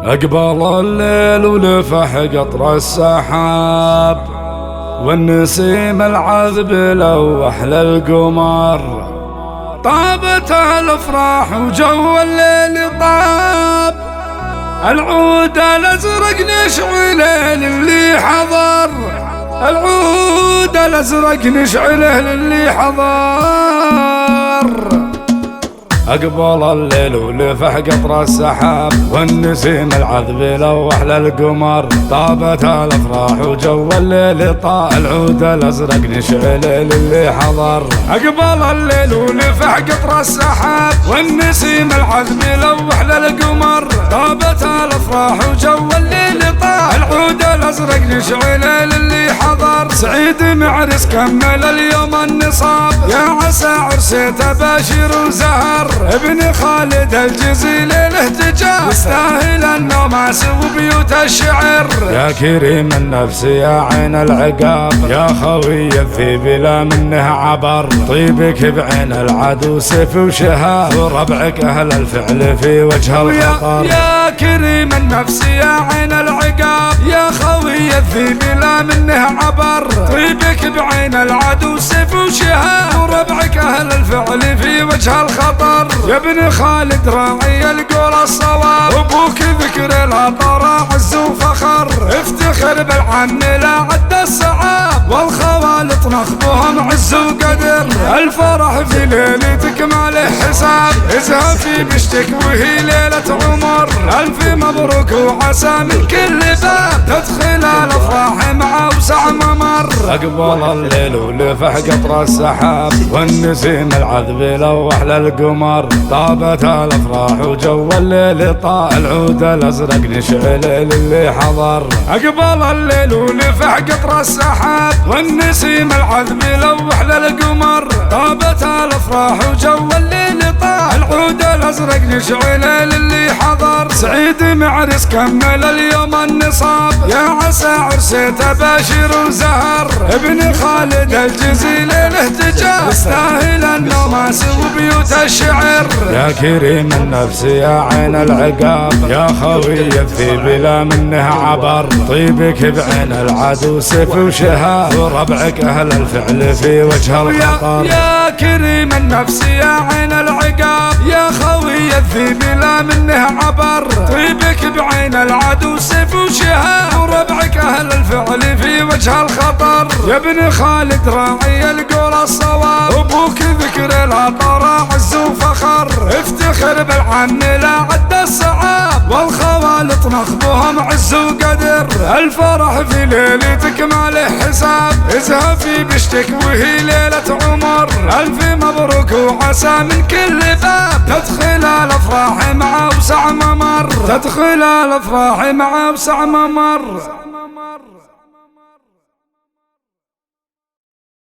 أقبل الليل ولفح قطر السحاب، والنسيم العذب لوح للقمر. طابت الافراح وجو الليل طاب، العود الازرق نشعله للي حضر، العود الازرق نشعله للي حضر. أقبل الليل ولفح قطر السحاب، والنسيم العذب لوح للقمر. طابت الافراح وجو الليل طال، العود الازرق نشعله للي حضر. أقبل الليل ولفح قطر السحاب، والنسيم العذب لوح للقمر. طابت الافراح وجو الليل طال، العود الازرق نشعله للي حضر. سعيد معرس كمل اليوم النصاب، يا عسى عرسته باشر وزهر. ابن خالد الجزيل الاهتجار، يستاهل النوماس وبيوت الشعر. يا كريم النفس يا عين العقاب، يا خوي الذيب لا منه عبر. طيبك بعين العدو سيف وشهاب، وربعك اهل الفعل في وجه الخطر. يا كريم النفس يا عين العقاب، يا خوي الذيب لا منه عبر. طيبك بعين العدو سيف وشهاب، وربعك اهل الفعل في وجه الخطر. يا ابن خالد راعي القول الصواب، ابوك ذكر العطر عز وفخر. افتخر بالعم لا عد الصعاب، والخوالط نخبهم عز وقدر. الفرح في ليلتك ما له حساب، ازهفي بشتك وهي ليلة عمر. الف مبروك وعسى من كل باب، تدخل الافراح مع اوسع ممر. اقبل الليل ولفح قطر السحاب، والنسيم العذب لوح للقمر. طابت الافراح وجو الليل طال، العود الازرق نشعله للي حضر. اقبل الليل ولفح قطر السحاب، والنسيم العذب لوح للقمر. طابت الافراح وجو الليل طال، العود الازرق نشعله للي حضر. سعيد معرس كمل اليوم النصاب، يا عسى عرسته باشر وزهر. ابن خالد الجزيل الاهتجار، يستاهل النوماس وبيوت الشعر. يا كريم النفس يا عين العقاب، يا خوي الذيب لا منه عبر. طيبك بعين العدو سيف وشهاب، وربعك اهل الفعل في وجه الخطر. يا كريم النفس يا عين العقاب، يا خوي الذيب لا منه عبر. طيبك بعين العدو سيف وشهاب، وربعك اهل الفعل في وجه الخطر. يا ابن خالد راعي القول الصواب، ابوك ذكر العطر عز وفخر. افتخر بالعم لا عد الصعاب، والخوالط نخبهم عز وقدر. الفرح في ليلتك ما له حساب، ازهفي بشتك وهي ليلة عمر. الف مبروك وعسى من كل باب، تدخل الافراح مع اوسع ممر. تدخل الافراح مع اوسع ممر.